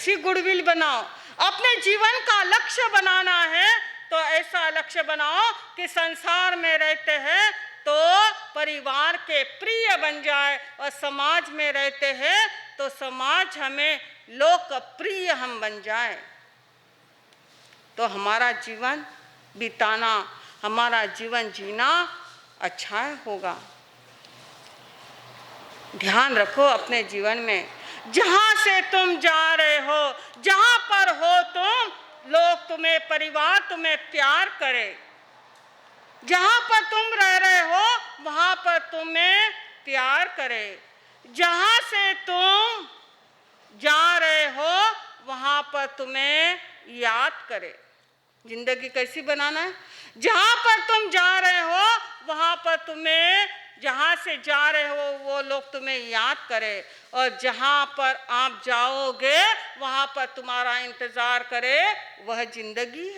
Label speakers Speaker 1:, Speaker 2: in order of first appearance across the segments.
Speaker 1: ऐसी गुडविल बनाओ। अपने जीवन का लक्ष्य बनाना है तो ऐसा लक्ष्य बनाओ कि संसार में रहते हैं तो परिवार के प्रिय बन जाए, और समाज में रहते हैं तो समाज हमें लोकप्रिय हम बन जाए। तो हमारा जीवन बिताना, हमारा जीवन जीना अच्छा होगा। ध्यान रखो अपने जीवन में, जहां से तुम जा रहे हो, जहां पर हो तुम, लोग तुम्हें, परिवार तुम्हें प्यार करे। जहां पर तुम रह रहे हो वहां पर तुम्हें प्यार करे। जहां से तुम जा रहे हो वहां पर तुम्हें याद करे। जिंदगी कैसी बनाना है? जहां पर तुम जा रहे हो वहां पर तुम्हें, जहां से जा रहे हो वो लोग तुम्हें याद करे, और जहां पर आप जाओगे वहां पर तुम्हारा इंतजार करे। वह जिंदगी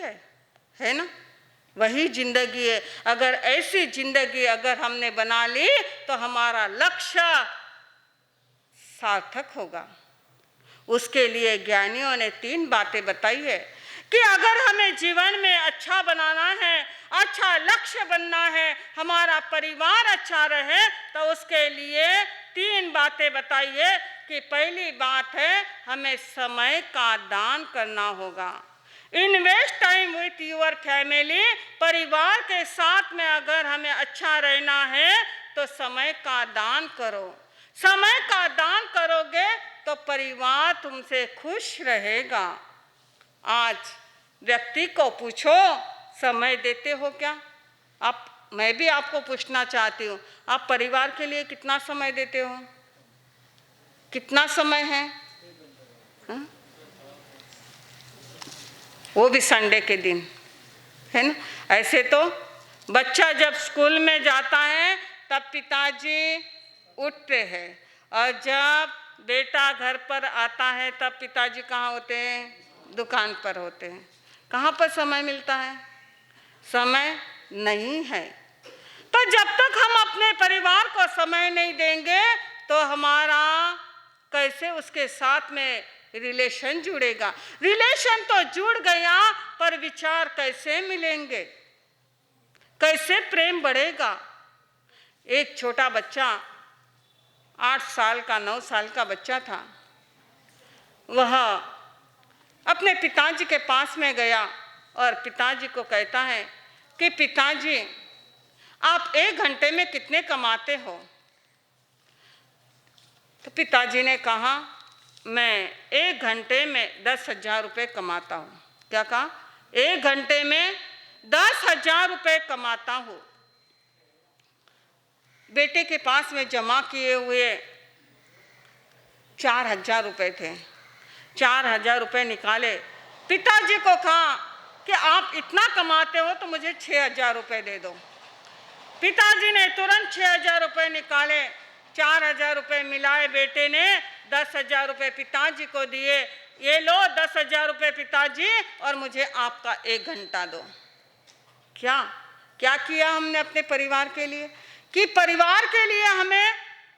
Speaker 1: है ना? वही जिंदगी है। अगर ऐसी जिंदगी अगर हमने बना ली तो हमारा लक्ष्य सार्थक होगा। उसके लिए ज्ञानियों ने 3 बातें बताई है कि अगर हमें जीवन में अच्छा बनाना है, अच्छा लक्ष्य बनना है, हमारा परिवार अच्छा रहे, तो उसके लिए 3 बातें बताई है कि पहली बात है हमें समय का दान करना होगा। Invest time with your family. परिवार के साथ में अगर हमें अच्छा रहना है तो समय का दान करो। समय का दान करोगे तो परिवार तुमसे खुश रहेगा। आज व्यक्ति को पूछो, समय देते हो क्या? मैं भी आपको पूछना चाहती हूँ, आप परिवार के लिए कितना समय देते हो? कितना समय है? हा? वो भी संडे के दिन, है ना? ऐसे तो बच्चा जब स्कूल में जाता है तब पिताजी उठते हैं, और जब बेटा घर पर आता है तब पिताजी कहाँ होते हैं? दुकान पर होते हैं। कहाँ पर समय मिलता है? समय नहीं है। तो जब तक हम अपने परिवार को समय नहीं देंगे तो हमारा कैसे उसके साथ में रिलेशन जुड़ेगा? रिलेशन तो जुड़ गया पर विचार कैसे मिलेंगे? कैसे प्रेम बढ़ेगा? एक छोटा बच्चा 8 साल का, 9 साल का बच्चा था। वह अपने पिताजी के पास में गया और पिताजी को कहता है कि पिताजी, आप 1 घंटे में कितने कमाते हो? तो पिताजी ने कहा, मैं 1 घंटे में 10,000 रुपये कमाता हूँ। क्या कहा? 1 घंटे में 10,000 रुपये कमाता हूँ। बेटे के पास में जमा किए हुए 4,000 रुपये थे। 4,000 रुपये निकाले, पिताजी को कहा कि आप इतना कमाते हो तो मुझे 6,000 रुपये दे दो। पिताजी ने तुरंत 6,000 रुपये निकाले, 4,000 रुपये मिलाए। बेटे ने 10,000 रुपये पिताजी को दिए। ये लो 10,000 रुपये पिताजी, और मुझे आपका 1 घंटा दो। क्या क्या किया हमने अपने परिवार के लिए? कि परिवार के लिए हमें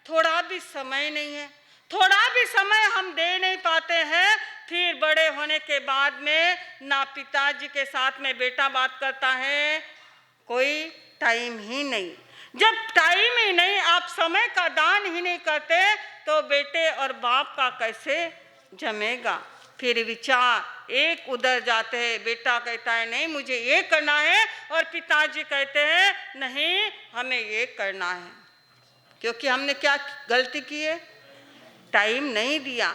Speaker 1: थोड़ा भी समय नहीं है, थोड़ा भी समय हम दे नहीं पाते हैं। फिर बड़े होने के बाद में ना पिताजी के साथ में बेटा बात करता है, कोई टाइम ही नहीं। जब टाइम ही नहीं, आप समय का दान ही नहीं करते तो बेटे और बाप का कैसे जमेगा? फिर विचार एक उधर जाते हैं। बेटा कहता है नहीं मुझे ये करना है, और पिताजी कहते हैं नहीं हमें ये करना है। क्योंकि हमने क्या गलती की है? टाइम नहीं दिया।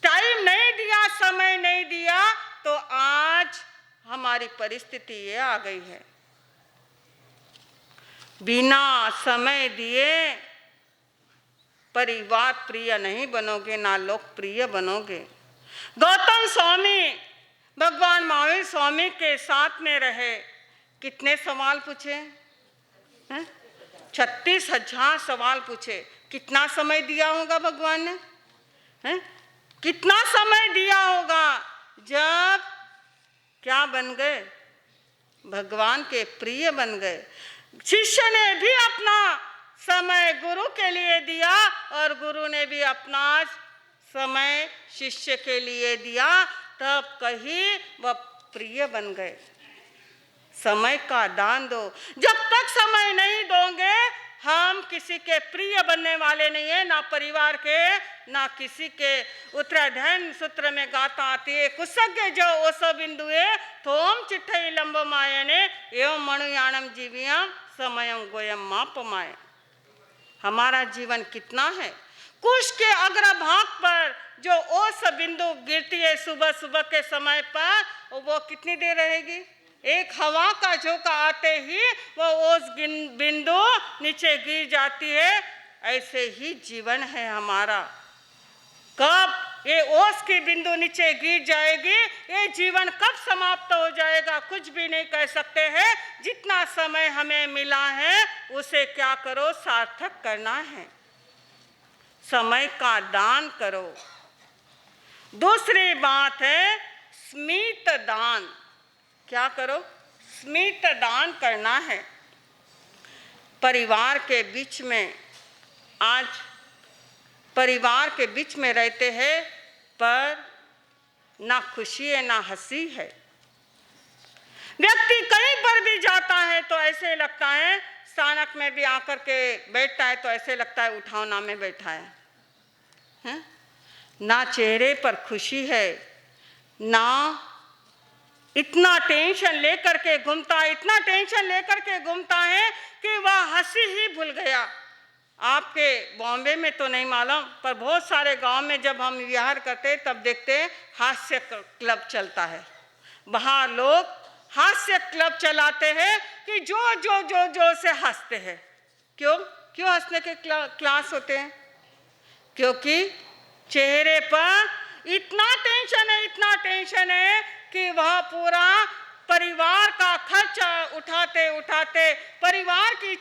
Speaker 1: टाइम नहीं दिया, समय नहीं दिया, तो आज हमारी परिस्थिति ये आ गई है। बिना समय दिए परिवार प्रिय नहीं बनोगे, ना लोकप्रिय बनोगे। गौतम स्वामी भगवान महावीर स्वामी के साथ में रहे, कितने सवाल पूछे? 36,000 सवाल पूछे। कितना समय दिया होगा भगवान ने? कितना समय दिया होगा? जब क्या बन गए? भगवान के प्रिय बन गए। शिष्य ने भी अपना समय गुरु के लिए दिया, और गुरु ने भी अपना समय शिष्य के लिए दिया, तब कहीं वह प्रिय बन गए। समय का दान दो। जब तक समय नहीं दोगे, हम किसी के प्रिय बनने वाले नहीं है, ना परिवार के, ना किसी के। उत्तराध्ययन सूत्र में गाथा आती है, कुसज्ञ जो ओस बिंदुए थोम चिट्ठई लंब मायने एवं मणुयाणम जीवियम समयम गोयम मापमाय। हमारा जीवन कितना है? कुश के अग्रभाग पर जो ओस बिंदु गिरती है सुबह सुबह के समय पर, वो कितनी देर रहेगी? एक हवा का झोंका आते ही वो ओस बिंदु नीचे गिर जाती है। ऐसे ही जीवन है हमारा। कब ये ओस की बिंदु नीचे गिर जाएगी, ये जीवन कब समाप्त हो जाएगा, कुछ भी नहीं कह सकते हैं। जितना समय हमें मिला है उसे क्या करो, सार्थक करना है। समय का दान करो। दूसरी बात है स्मित दान। क्या करो? स्मित दान करना है। परिवार के बीच में, आज परिवार के बीच में रहते हैं, पर ना खुशी है ना हंसी है। व्यक्ति कहीं पर भी जाता है तो ऐसे लगता है, स्थानक में भी आकर के बैठता है तो ऐसे लगता है उठावना में बैठा है। ना चेहरे पर खुशी है, ना इतना टेंशन लेकर के घूमता है, इतना टेंशन लेकर के घूमता है कि वह हंसी ही भूल गया। आपके बॉम्बे में तो नहीं मालूम, पर बहुत सारे गांव में जब हम विहार करते तब देखते हास्य क्लब चलता है। वहाँ लोग हास्य क्लब चलाते हैं कि जो जो जो जो से हंसते हैं। क्यों क्यों हंसने के क्लास होते हैं? क्योंकि चेहरे पर इतना टेंशन है कि वह पूरा परिवार का खर्च उठाते उठाते, परिवार की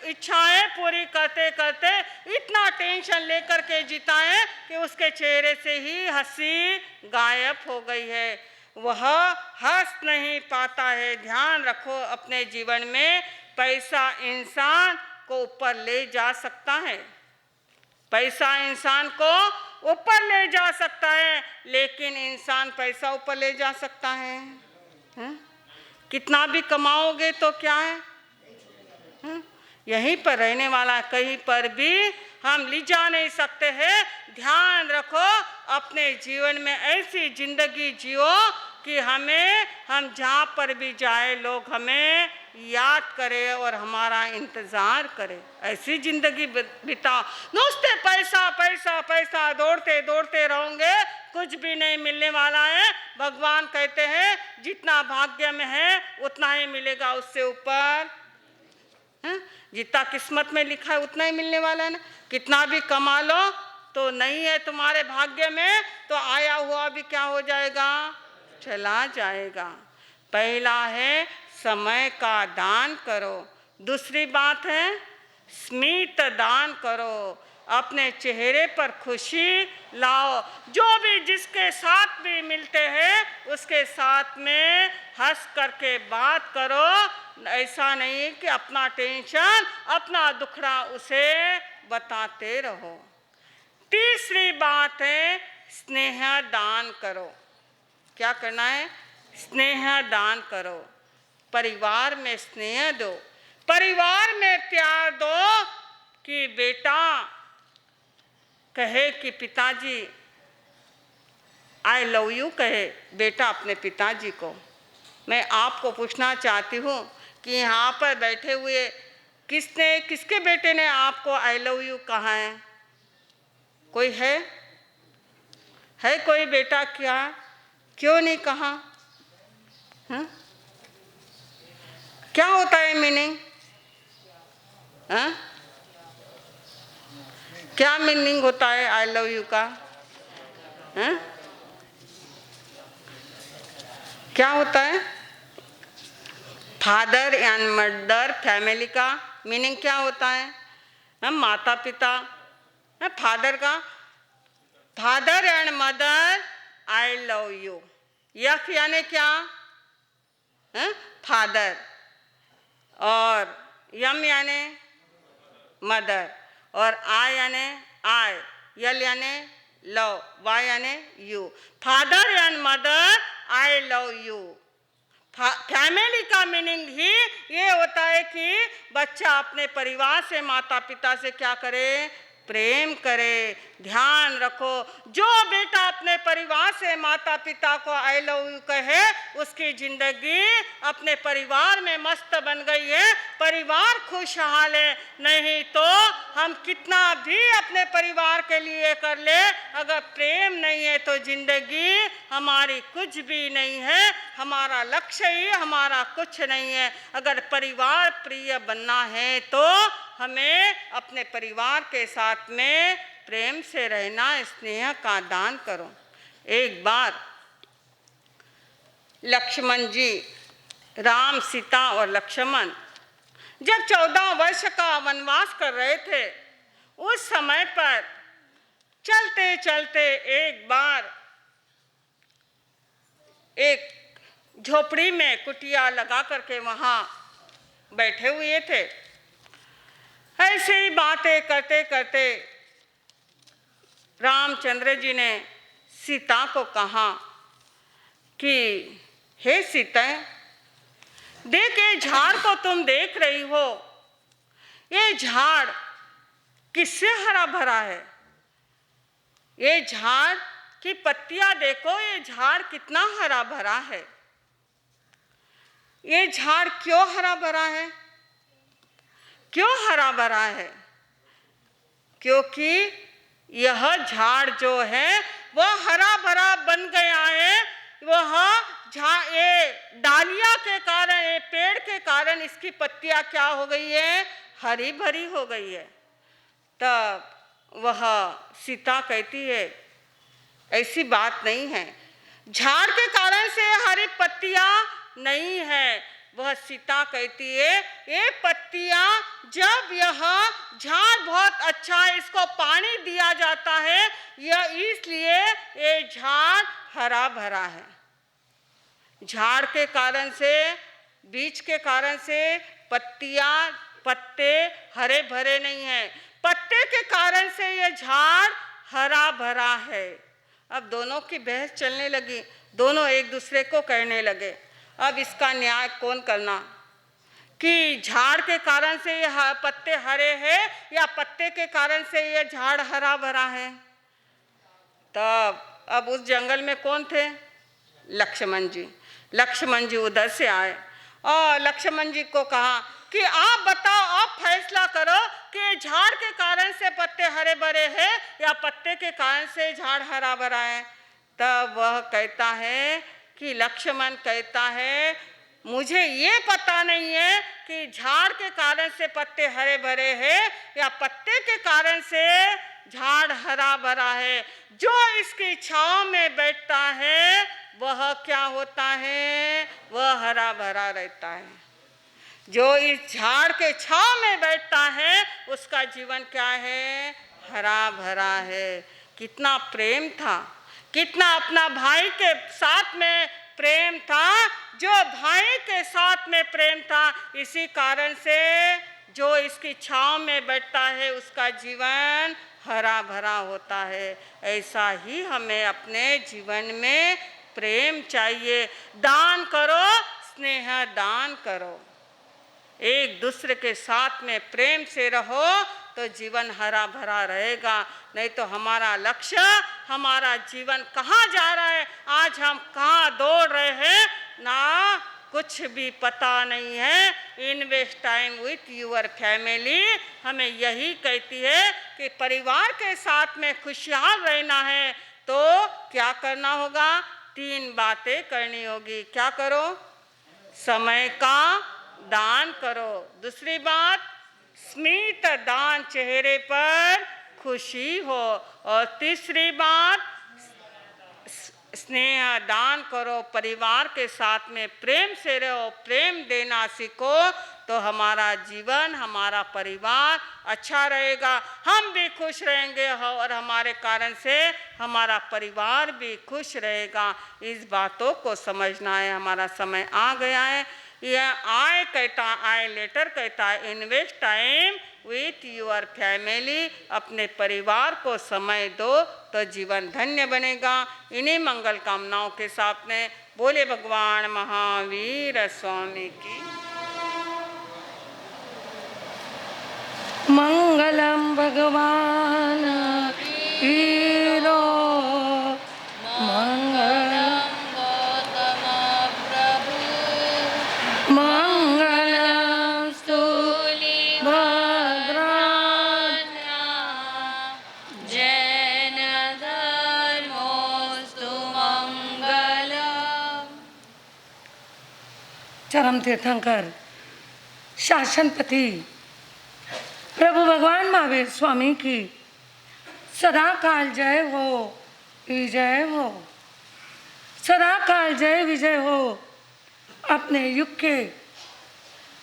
Speaker 1: इच्छाएं पूरी करते करते इतना टेंशन लेकर के जीता है कि उसके चेहरे से ही हंसी गायब हो गई है। वह हंस नहीं पाता है। ध्यान रखो अपने जीवन में, पैसा इंसान को ऊपर ले जा सकता है, पैसा इंसान को ऊपर ले जा सकता है, लेकिन इंसान पैसा ऊपर ले जा सकता है? कितना भी कमाओगे तो क्या है? यहीं पर रहने वाला, कहीं पर भी हम ले जा नहीं सकते हैं। ध्यान रखो अपने जीवन में, ऐसी जिंदगी जियो कि हम जहाँ पर भी जाए लोग हमें याद करें और हमारा इंतज़ार करें। ऐसी जिंदगी बिताओ। नुस्ते पैसा पैसा पैसा दौड़ते दौड़ते रहोगे, कुछ भी नहीं मिलने वाला है। भगवान कहते हैं जितना भाग्य में है उतना ही मिलेगा, उससे ऊपर जितना किस्मत में लिखा है उतना ही मिलने वाला है ना। कितना भी कमा लो तो नहीं है तुम्हारे भाग्य में, तो आया हुआ भी क्या हो जाएगा, चला जाएगा। पहला है समय का दान करो। दूसरी बात है स्मित दान करो। अपने चेहरे पर खुशी लाओ। जो भी जिसके साथ भी मिलते हैं उसके साथ में हंस करके बात करो। ऐसा नहीं है कि अपना टेंशन, अपना दुखड़ा उसे बताते रहो। तीसरी बात है स्नेह दान करो। क्या करना है? स्नेह दान करो। परिवार में स्नेह दो, परिवार में प्यार दो कि बेटा कहे कि पिताजी आई लव यू कहे बेटा अपने पिताजी को। मैं आपको पूछना चाहती हूँ कि यहाँ पर बैठे हुए किसके बेटे ने आपको आई लव यू कहा है? कोई है कोई बेटा? क्या क्यों नहीं कहा? क्या होता है मीनिंग? क्या मीनिंग होता है आई लव यू का? क्या होता है? फादर एंड मदर फैमिली का मीनिंग क्या होता है? माता पिता, फादर का father and mother I love you. F यानी क्या? फादर, और यम यानी मदर, और आई यानी आई, यल यानी लव, वाई यानी you, father and mother I love you. Family का मीनिंग ही ये होता है कि बच्चा अपने परिवार से, माता पिता से क्या करे, प्रेम करे। ध्यान रखो, जो बेटा अपने परिवार से माता पिता को आई लव यू कहे, उसकी जिंदगी अपने परिवार में मस्त बन गई है, परिवार खुशहाल है। नहीं तो हम कितना भी अपने परिवार के लिए कर ले, अगर प्रेम नहीं है तो जिंदगी हमारी कुछ भी नहीं है, हमारा लक्ष्य ही हमारा कुछ नहीं है। अगर परिवार प्रिय बनना है तो हमें अपने परिवार के साथ में प्रेम से रहना, स्नेह का दान करो। एक बार लक्ष्मण जी, राम, सीता और लक्ष्मण जब 14 वर्ष का वनवास कर रहे थे, उस समय पर चलते चलते एक बार एक झोपड़ी में कुटिया लगा करके वहाँ बैठे हुए थे। ऐसे ही बातें करते करते रामचंद्र जी ने सीता को कहा कि हे सीता, देख ये झाड़ को तुम देख रही हो, ये झाड़ किससे हरा भरा है? ये झाड़ की पत्तियां देखो, ये झाड़ कितना हरा भरा है। ये झाड़ क्यों हरा भरा है? क्यों हरा भरा है? क्योंकि यह झाड़ जो है वह हरा भरा बन गया है। वह ये डालियां के कारण, ये पेड़ के कारण इसकी पत्तियां क्या हो गई है, हरी भरी हो गई है। तब वह सीता कहती है ऐसी बात नहीं है, झाड़ के कारण से हरी पत्तियां नहीं है। वह सीता कहती है ये पत्तियां, जब यह झाड़ बहुत अच्छा है, इसको पानी दिया जाता है, यह इसलिए ये झाड़ हरा भरा है। झाड़ के कारण से, बीज के कारण से पत्तियां, पत्ते हरे भरे नहीं हैं, पत्ते के कारण से यह झाड़ हरा भरा है। अब दोनों की बहस चलने लगी, दोनों एक दूसरे को कहने लगे अब इसका न्याय कौन करना, कि झाड़ के कारण से ये पत्ते हरे हैं या पत्ते के कारण से ये झाड़ हरा भरा है। तब अब उस जंगल में कौन थे? लक्ष्मण जी। लक्ष्मण जी उधर से आए और लक्ष्मण जी को कहा कि आप बताओ, आप फैसला करो कि झाड़ के कारण से पत्ते हरे भरे हैं या पत्ते के कारण से झाड़ हरा भरा है। तब वह कहता है कि लक्ष्मण कहता है मुझे ये पता नहीं है कि झाड़ के कारण से पत्ते हरे भरे हैं या पत्ते के कारण से झाड़ हरा भरा है। जो इसकी छांव में बैठता है वह क्या होता है, वह हरा भरा रहता है। जो इस झाड़ के छांव में बैठता है उसका जीवन क्या है, हरा भरा है। कितना प्रेम था, कितना अपना भाई के साथ में प्रेम था। जो भाई के साथ में प्रेम था, इसी कारण से जो इसकी छांव में बैठता है उसका जीवन हरा भरा होता है। ऐसा ही हमें अपने जीवन में प्रेम चाहिए। दान करो, स्नेह दान करो, एक दूसरे के साथ में प्रेम से रहो तो जीवन हरा भरा रहेगा। नहीं तो हमारा लक्ष्य, हमारा जीवन कहाँ जा रहा है, आज हम कहाँ दौड़ रहे हैं ना, कुछ भी पता नहीं है। Invest time with your family हमें यही कहती है कि परिवार के साथ में खुशहाल रहना है तो क्या करना होगा, 3 बातें करनी होगी। क्या करो? समय का दान करो। दूसरी बात, स्मित दान, चेहरे पर खुशी हो। और तीसरी बात, स्नेह दान करो, परिवार के साथ में प्रेम से रहो, प्रेम देना सीखो तो हमारा जीवन, हमारा परिवार अच्छा रहेगा, हम भी खुश रहेंगे और हमारे कारण से हमारा परिवार भी खुश रहेगा। इस बातों को समझना है। हमारा समय आ गया है। आई लेटर कहता है invest time with your family, अपने परिवार को समय दो तो जीवन धन्य बनेगा। इन्हीं मंगल कामनाओं के साथ में बोले भगवान महावीर स्वामी की
Speaker 2: मंगलम भगवान वीरो मंगलम गौतम प्रभु मंगलम स्थूली भद्राज्ञा जैन धर्मोस्तु मंगलम। चरम तीर्थंकर शासनपति प्रभु भगवान महावीर स्वामी की सदा काल जय हो विजय हो, सदा काल जय विजय हो। अपने युग के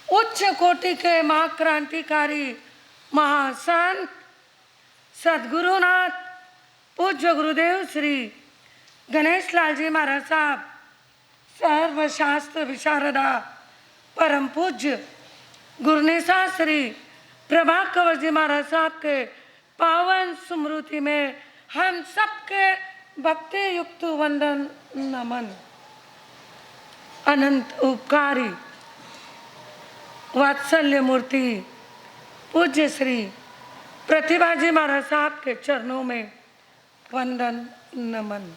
Speaker 2: उच्च कोटि के महाक्रांतिकारी महासंत सद्गुरुनाथ पूज्य गुरुदेव श्री गणेश लाल जी महाराज साहब, सर्वशास्त्र विशारदा परम पूज्य गुरुनेसा श्री प्रभा कंवर जी महाराज साहब के पावन स्मृति में हम सबके भक्ति युक्त वंदन नमन। अनंत उपकारी वात्सल्य मूर्ति पूज्य श्री प्रतिभा जी महाराज साहब के चरणों में वंदन नमन।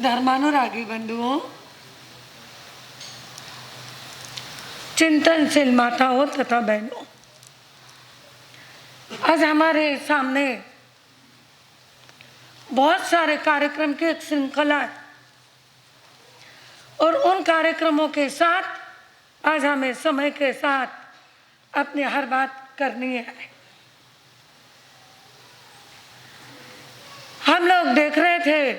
Speaker 2: धर्मानुरागी बंधुओं, चिंतनशील माताओं तथा बहनों, आज हमारे सामने बहुत सारे कार्यक्रम की एक श्रृंखला है और उन कार्यक्रमों के साथ आज हमें समय के साथ अपनी हर बात करनी है। हम लोग देख रहे थे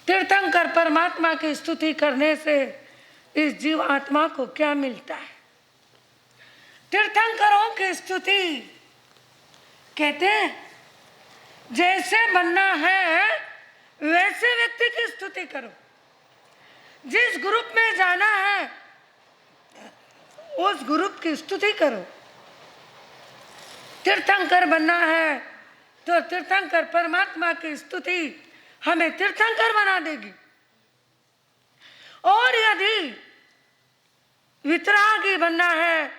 Speaker 2: तीर्थंकर परमात्मा की स्तुति करने से इस जीव आत्मा को क्या मिलता है। तीर्थंकरों की स्तुति कहते हैं जैसे बनना है वैसे व्यक्ति की स्तुति करो, जिस ग्रुप में जाना है उस ग्रुप की स्तुति करो। तीर्थंकर बनना है तो तीर्थंकर परमात्मा की स्तुति हमें तीर्थंकर बना देगी। और यदि वितरागी बनना है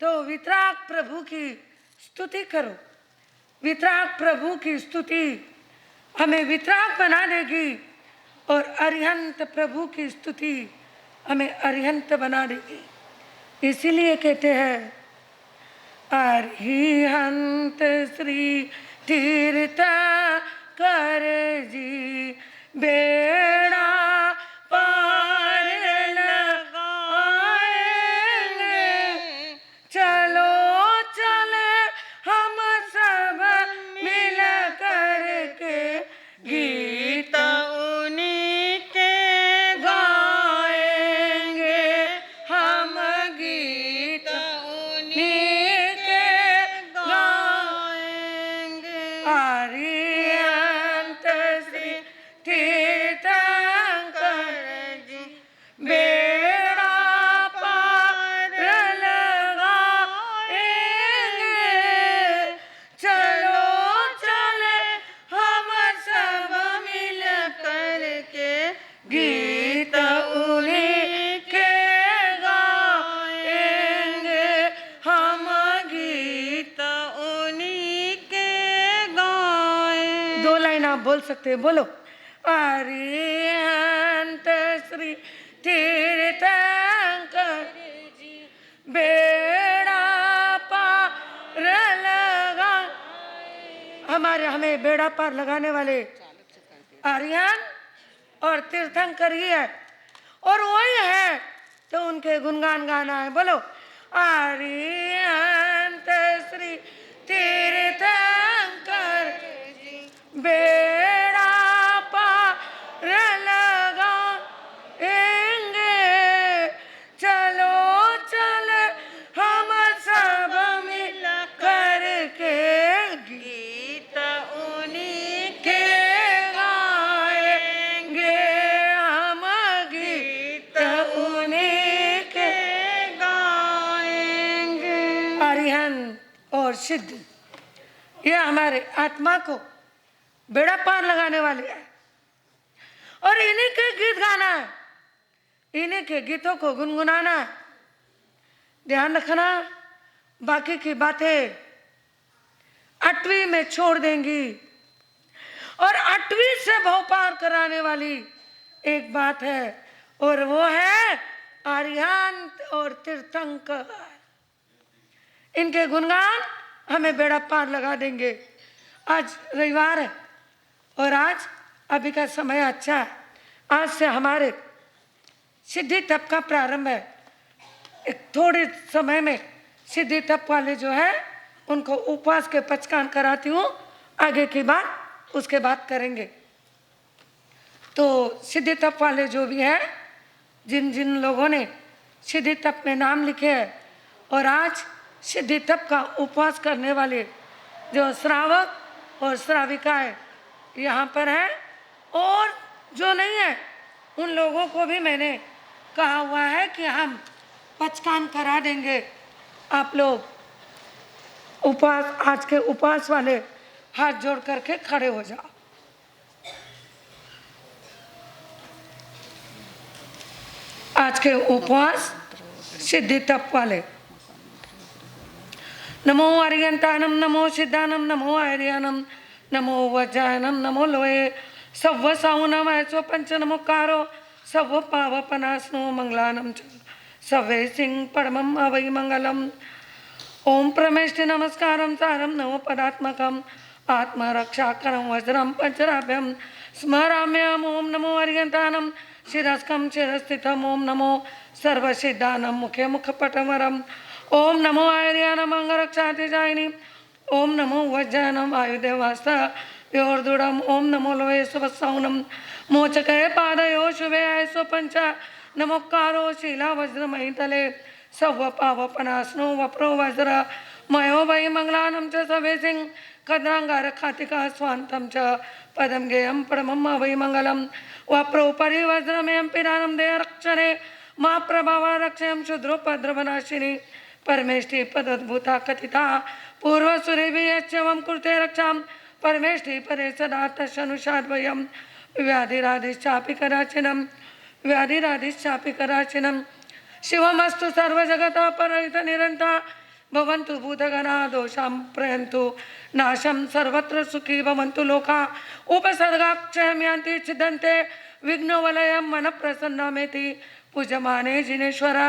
Speaker 2: तो वितराग प्रभु की स्तुति करो। वितराग प्रभु की स्तुति हमें वितराग बना देगी और अरिहंत प्रभु की स्तुति हमें अरिहंत बना देगी। इसीलिए कहते हैं अरिहंत श्री तीर्थंकर जी बेड़ा पार लगाएंगे, चलो चले हम सब मिल करके गीत उन्हीं के गाएंगे, हम गीत उन्हीं के गाएंगे। अरिहंत श्री तीर्थंकर जी बेड़ा पार लगाएंगे, चलो चले हम सब मिल करके गीत उन्हीं के गाएंगे, हम गीत उन्हीं के गाएंगे। दो लाइन आप बोल सकते हैं, बोलो। अरिहंत श्री तीर्थंकर जी बेड़ा पार लगा, हमें बेड़ा पार लगाने वाले आर्यन और तीर्थंकर ही है और वही है तो उनके गुणगान गाना है। बोलो अरिहंत श्री तीर्थंकर जी बेड़ा पार लगाएंगे, चलो चले हम सब मिल करके गीत उन्हीं के गाएंगे, हम गीत सिद्धि, ये हमारे आत्मा को बेड़ा पार लगाने वाले हैं और इन्हीं के गीत गाना है, इन्हीं के गीतों को गुनगुनाना है। ध्यान रखना, बाकी की बातें 8वीं में छोड़ देंगी। और 8वीं से भव पार कराने वाली एक बात है और वो है आर्यांत और तीर्थंकर। इनके गुणगान हमें बेड़ा पार लगा देंगे। आज रविवार है और आज अभी का समय अच्छा है। आज से हमारे सिद्धि तप का प्रारंभ है। एक थोड़े समय में सिद्धि तप वाले जो है उनको उपवास के पचकान कराती हूँ, आगे की बात उसके बाद करेंगे। तो सिद्धि तप वाले जो भी है, जिन जिन लोगों ने सिद्धि तप में नाम लिखे हैं और आज सिद्धि तप का उपवास करने वाले जो श्रावक और श्राविकाएं यहाँ पर हैं, और जो नहीं है उन लोगों को भी मैंने कहा हुआ है कि हम पचकान करा देंगे। आप लोग उपवास, आज के उपवास वाले हाथ जोड़ करके खड़े हो जाओ। आज के उपवास सिद्धि तप वाले। नमो आर्यंतानम, नमो सिद्धानम, नमो आर्यानम, नमो वज्रायनम, नमो लोये सव्व साउनम ऐसो पंच नमोकारो सव्व पावपनास्नो मंगलानम च सव्वे सिंह परमम अवै मंगलम। ओम प्रमेष्टि नमस्कारम सारम नमो पदात्मकम आत्मरक्षाकरम वज्रम पंचराभ्यम स्मराम्यम। ओम नमो अर्यंतानम शिरस्कम शिरस्थितम। ओम नमो सर्वसिद्धानम मुखे मुखपटमरम। ओम नमो आर्यानम अंगरक्षातिजायिनी। ओम नमो वज्रायनम आयुधेवास्त्र योर्दुडम। ओम नमो लोये सुवत्सौनम मोचकये पादयो शुभे ऐसो पंच नमोकारो शीला वज्रमहितले सव्व पावपनास्नो वप्रो वज्र मयो वै मंगलानम च सवे सिंह कद्रांगार खातिका स्वांतम च पदम गेयम परमम वै मंगलम। वप्रो परि वज्रमयम पिरानम देह रक्षणे मा प्रभावा रक्षयम शुद्रोपद्रवनाशिनी परमेष्टि पदद्भुता कथिता पूर्व सुरेभियच्चवम कृते रक्षाम परमेष्टि परे सदा तशनुषाद्वयम। व्याधिराधिश्चापि कराचिनम व्याधिराधिश्चापि कराचिनम शिवमस्तु सर्वजगतः परहित निरंता भवन्तु भूतगणा दोषां प्रयन्तु नाशं सर्वत्र सुखी भवन्तु लोका उपसर्गाक्षयं यान्ति छिदन्ते विघ्नवलयं मनःप्रसन्नमेति पूजमाने जिनेश्वर।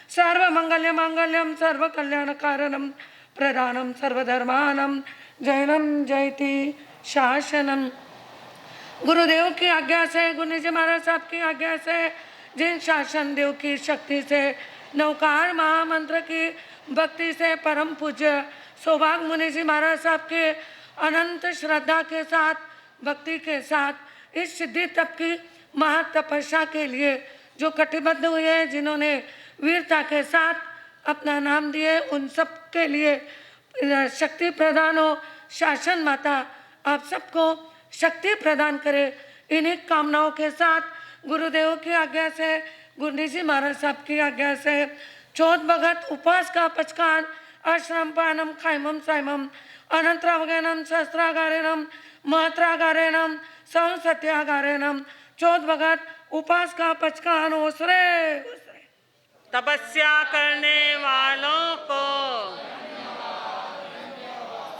Speaker 2: सर्वमङ्गल्यमाङ्गल्यं सर्वकल्याणकारणं प्रदानं सर्वधर्मानं जैनं जयति शासनम। गुरुदेव की आज्ञा से, गुरु जी महाराज साहब की आज्ञा से, जिन शासन देव की शक्ति से, नवकार महामंत्र की भक्ति से, परम पूज्य सौभाग्य मुनि जी महाराज साहब के अनंत श्रद्धा के साथ, भक्ति के साथ इस सिद्धि तप की महातपस्या के लिए जो कटिबद्ध हुए हैं, जिन्होंने वीरता के साथ अपना नाम दिए, उन सब के लिए शक्ति प्रदान हो। शासन माता आप सबको शक्ति प्रदान करे। इन्हीं कामनाओं के साथ गुरुदेव की आज्ञा से, गुरु जी महाराज साहब की आज्ञा से चौथ भगत उपवास का पचकान आश्रम पानम खाइमम साइमम अनंतरावगेनम सहस्त्रागारेणम महत्रागारेणम सत्यागारेणम चौथ भगत उपवास का पचकान ओसरे।
Speaker 1: तपस्या करने वालों को,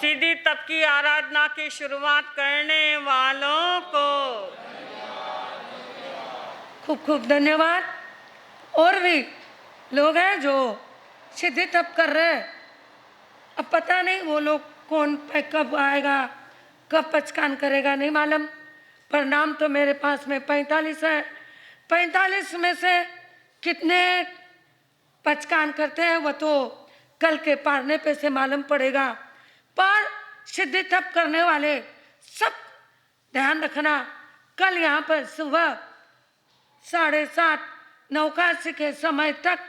Speaker 1: सिद्धि तप की आराधना की शुरुआत करने वालों को
Speaker 2: खूब खूब धन्यवाद। और भी लोग हैं जो सिद्धि तप कर रहे हैं, अब पता नहीं वो लोग कौन कब आएगा, कब पचकान करेगा, नहीं मालूम। पर नाम तो मेरे पास में 45 है। 45 में से कितने पचकान करते हैं वो तो कल के पारने पे से मालूम पड़ेगा। पर सिद्धि तप करने वाले सब ध्यान रखना, कल यहाँ पर सुबह 7:30 नौकाशी के समय तक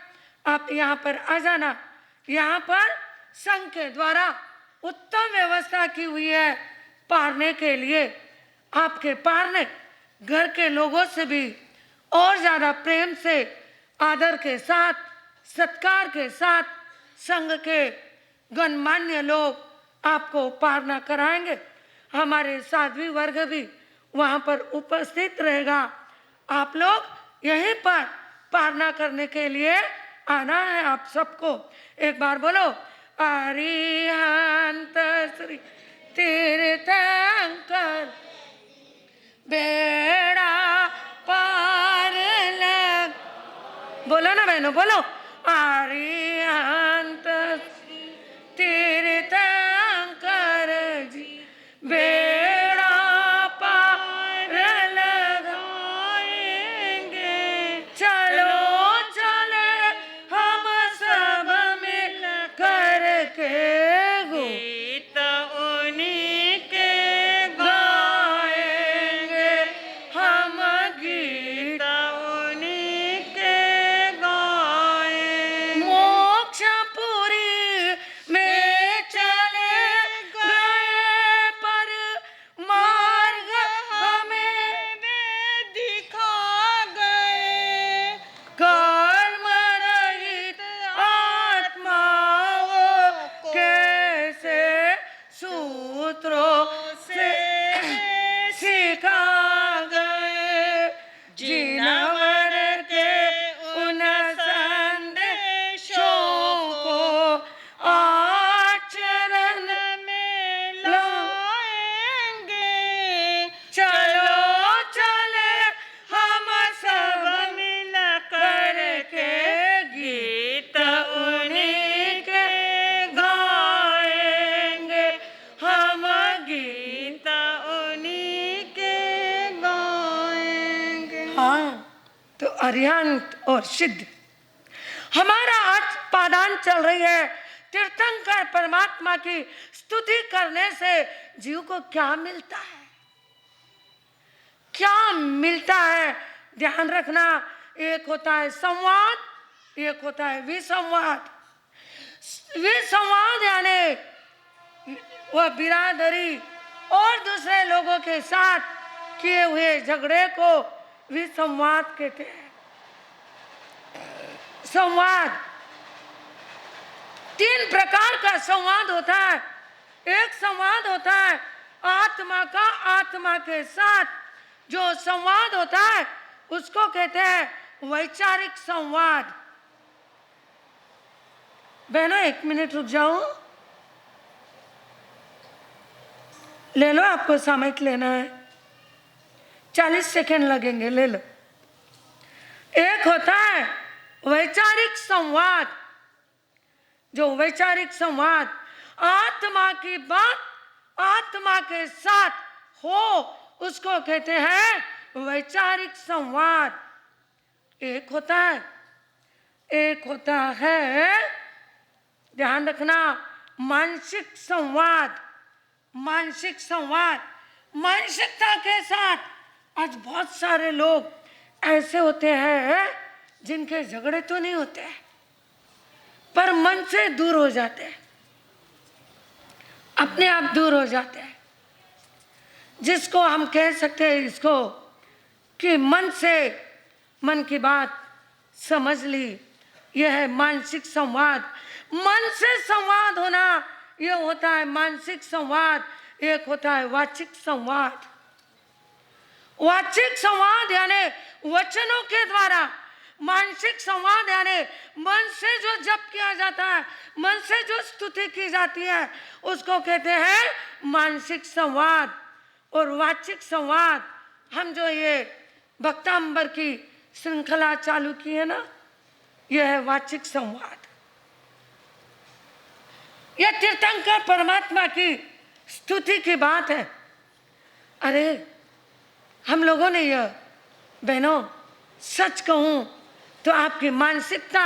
Speaker 2: आप यहाँ पर आ जाना। यहाँ पर संघ के द्वारा उत्तम व्यवस्था की हुई है पारने के लिए। आपके पारने घर के लोगों से भी और ज़्यादा प्रेम से, आदर के साथ, सत्कार के साथ संघ के गणमान्य लोग आपको पारना कराएंगे। हमारे साध्वी वर्ग भी वहाँ पर उपस्थित रहेगा। आप लोग यहीं पर पारना करने के लिए आना है आप सबको। एक बार बोलो, अरिहंत श्री तीर्थंकर बेड़ा पार लग। बोलो ना बहनों, बोलो, अरिहंत तीर्थंकर जी बेड़ा पार लगाएंगे। चलो चले हम सब मिल करके
Speaker 1: गीत उन्हीं के
Speaker 2: गाएंगे। हम गीत
Speaker 1: उन्हीं के गाएं।
Speaker 2: मोक्षपुरी में चले गए पर मार्ग हमें
Speaker 1: वे दिखा गए।
Speaker 2: कर्म रहित आत्माओं कैसे सूत्रों से सिखा गए। जिनवर के उन संदेशों को आचरण
Speaker 1: में
Speaker 2: लाएंगे।
Speaker 1: लाएंगे।
Speaker 2: चलो चले हम सब
Speaker 1: मिल
Speaker 2: करके गीत उन्हीं के गाएंगे। हम गीत
Speaker 1: उन्हीं के गाएंगे।
Speaker 2: हाँ, तो अरिहंत और सिद्ध हमारा आज पादान चल रही है। तीर्थंकर परमात्मा की स्तुति करने से जीव को क्या मिलता है, क्या मिलता है? ध्यान रखना, एक होता है संवाद, एक होता है विसंवाद। विसंवाद यानी वह बिरादरी और दूसरे लोगों के साथ किए हुए झगड़े को विसंवाद कहते हैं। संवाद, तीन प्रकार का संवाद होता है। एक संवाद होता है आत्मा का आत्मा के साथ जो संवाद होता है उसको कहते हैं वैचारिक संवाद। बहनों, 1 मिनट रुक जाओ, ले लो, आपको सामयिक लेना है, 40 सेकेंड लगेंगे, ले लो। एक होता है वैचारिक संवाद, जो वैचारिक संवाद आत्मा की बात आत्मा के साथ हो उसको कहते हैं वैचारिक संवाद। एक होता है ध्यान रखना मानसिक संवाद। मानसिक संवाद, मानसिकता के साथ आज बहुत सारे लोग ऐसे होते हैं जिनके झगड़े तो नहीं होते पर मन से दूर हो जाते हैं, अपने आप दूर हो जाते हैं, जिसको हम कह सकते हैं इसको कि मन से मन की बात समझ ली। यह है मानसिक संवाद। मन से संवाद होना यह होता है मानसिक संवाद। एक होता है वाचिक संवाद। वाचिक संवाद यानी वचनों के द्वारा। मानसिक संवाद यानी मन से जो जप किया जाता है, मन से जो स्तुति की जाती है उसको कहते हैं मानसिक संवाद। और वाचिक संवाद, हम जो ये भक्तांबर की श्रृंखला चालू की है ना, यह है वाचिक संवाद। यह तीर्थंकर परमात्मा की स्तुति की बात है। अरे हम लोगों ने यह, बहनों सच कहूं तो आपकी मानसिकता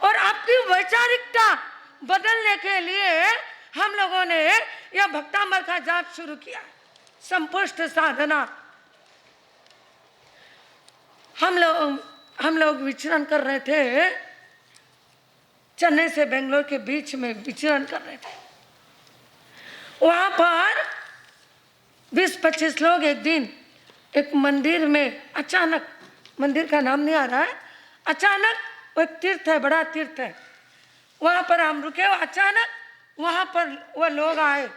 Speaker 2: और आपकी वैचारिकता बदलने के लिए हम लोगों ने यह भक्तांबर का जाप शुरू किया, संपुष्ट साधना। हम लोग विचरण कर रहे थे, चेन्नई से बेंगलोर के बीच में विचरण कर रहे थे। वहां पर 20-25 लोग एक दिन एक मंदिर में अचानक, मंदिर का नाम नहीं आ रहा है, अचानक वो एक तीर्थ है, बड़ा तीर्थ है, वहां पर हम रुके। अचानक वहां पर वो लोग आए,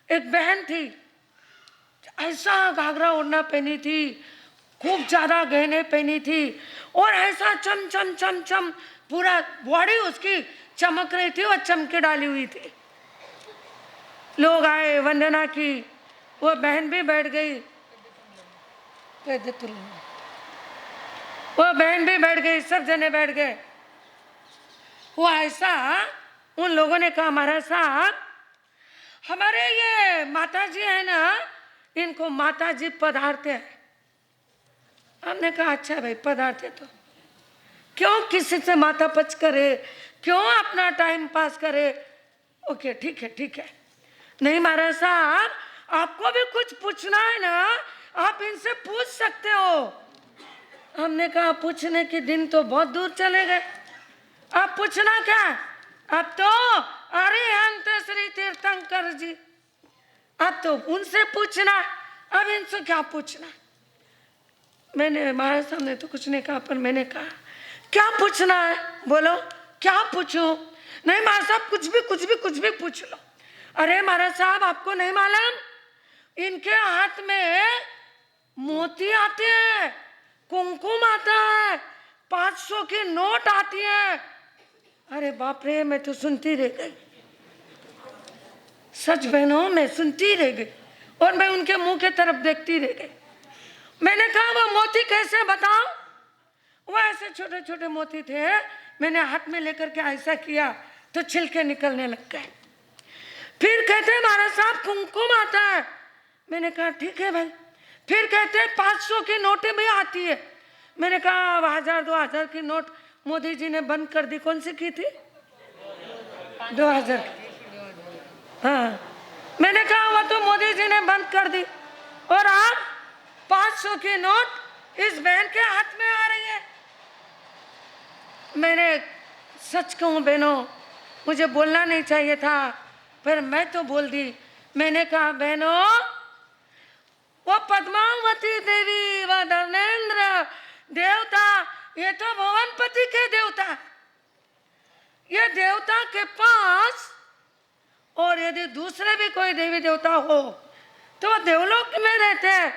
Speaker 2: एक बहन थी, ऐसा घाघरा ओढ़ना पहनी थी, खूब ज्यादा गहने पहनी थी, और ऐसा चम चम चम चम पूरा बॉडी उसकी चमक रही थी और चमके डाली हुई थी। लोग आए, वंदना की, वो बहन भी बैठ गई, वो बहन भी बैठ गई, सब जने बैठ गए। वो ऐसा उन लोगों ने कहा, महाराज साहब हमारे ये माता जी है ना, इनको माता जी पधारते हैं। हमने कहा अच्छा भाई पधारते तो क्यों किसी से माथा पच करे, क्यों अपना टाइम पास करे। ओके ठीक है ठीक है। नहीं महाराज साहब आपको भी कुछ पूछना है ना, आप इनसे पूछ सकते हो। हमने कहा पूछने के दिन तो बहुत दूर चले गए, अब पूछना क्या, अब तो अरिहंत श्री तीर्थंकर जी, अब तो उनसे पूछना, अब इनसे क्या पूछना। मैंने महाराज साहब ने तो कुछ नहीं कहा, पर मैंने कहा क्या पूछना है, बोलो क्या पूछूं। नहीं महाराज साहब कुछ भी पूछ लो। अरे महाराज साहब आपको नहीं मालूम, इनके हाथ में मोती आते हैं, कुमकुम आता है, 500 की नोट आती है। अरे बाप रे, मैं तो सुनती रह गई, सच बहनों मैं सुनती रह गई, और मैं उनके मुंह के तरफ देखती रह गई। मैंने कहा वो मोती कैसे बताओ। वो ऐसे छोटे छोटे मोती थे, मैंने हाथ में लेकर के ऐसा किया तो छिलके निकलने लग गए। फिर कहते महाराज साहब कुमकुम आता है। मैंने कहा ठीक है भाई। फिर कहते 500 की नोटें भी आती है। मैंने कहा 1000 2000 की नोट मोदी जी ने बंद कर दी। कौन सी की थी? 2000। हाँ, मैंने कहा वो तो मोदी जी ने बंद कर दी, और आप 500 की नोट इस बहन के हाथ में आ रही है। मैंने सच कहूं बहनों, मुझे बोलना नहीं चाहिए था, पर मैं तो बोल दी। मैंने कहा बहनों वो पद्मावती देवी, व धर्मेंद्र देवता, ये तो भुवनपति के देवता, ये देवता के पास, और यदि दूसरे भी कोई देवी देवता हो तो वो देवलोक में रहते हैं।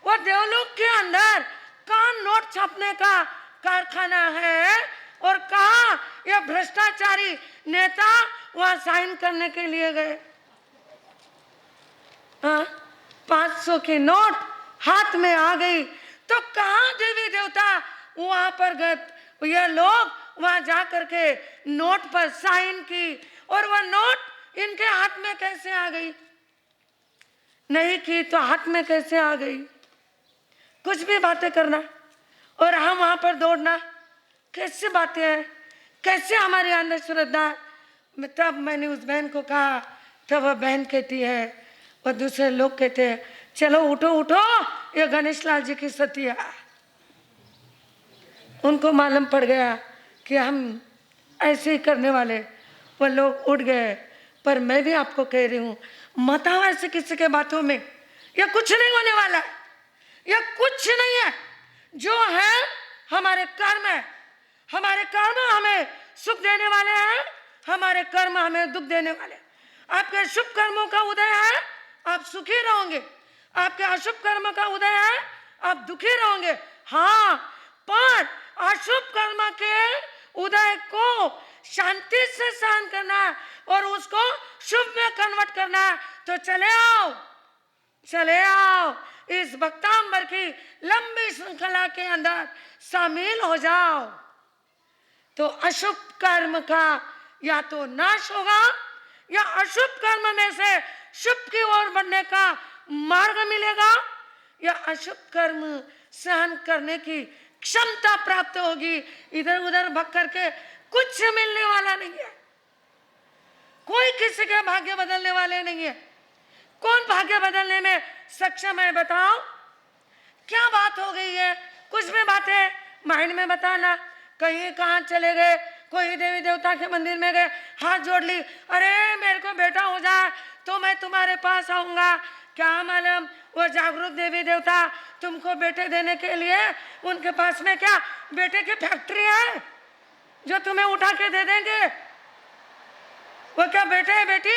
Speaker 2: वो देवलोक के अंदर कहाँ नोट छापने का कारखाना है, और कहाँ ये भ्रष्टाचारी नेता वहां साइन करने के लिए गए। 500 की नोट हाथ में आ गई तो कहाँ देवी देवता वहां पर गए। ये लोग वहां जा करके नोट पर साइन की, और वह नोट इनके हाथ में कैसे आ गई? नहीं की तो हाथ में कैसे आ गई? कुछ भी बातें करना और हम वहां पर दौड़ना, कैसे बातें हैं, कैसे हमारे अंदर श्रद्धा। तब मैंने उस बहन को कहा, तब वह बहन कहती है, और दूसरे लोग कहते हैं चलो उठो उठो, ये गणेश लाल जी की सतिया। उनको मालूम पड़ गया कि हम ऐसे ही करने वाले। वो लोग उठ गए। पर मैं भी आपको कह रही हूँ, मत आओ ऐसे किसी के बातों में, यह कुछ नहीं होने वाला है, यह कुछ नहीं है। जो है हमारे कर्म है, हमारे कर्म हमें सुख देने वाले हैं, हमारे कर्म हमें दुख देने वाले। आपके शुभ कर्मों का उदय है, आप सुखी रहोगे। आपके अशुभ कर्म का उदय है, आप दुखी रहोगे। हाँ, पर अशुभ कर्म के उदय को शांति से सहन करना और उसको शुभ में कन्वर्ट करना। तो चले आओ इस भक्तांबर की लंबी श्रृंखला के अंदर शामिल हो जाओ। तो अशुभ कर्म का या तो नाश होगा, या अशुभ कर्म में से शुभ की ओर बढ़ने का मार्ग मिलेगा, या अशुभ कर्म सहन करने की क्षमता प्राप्त होगी। इधर उधर भग करके कुछ मिलने वाला नहीं है। कोई किसी के भाग्य बदलने वाले नहीं है। कौन भाग्य बदलने में सक्षम है बताओ? क्या बात हो गई है? कुछ भी बातें माइंड में बताना। कहीं कहाँ चले गए, कोई देवी देवता के मंदिर में गए, हाथ जोड़ ली, अरे मेरे को बेटा हो जाए तो मैं तुम्हारे पास आऊंगा। क्या मालूम वो जागरूक देवी देवता तुमको बेटे देने के लिए उनके पास में क्या बेटे की फैक्ट्री है जो तुम्हें उठा के दे देंगे? वो क्या बेटे है बेटी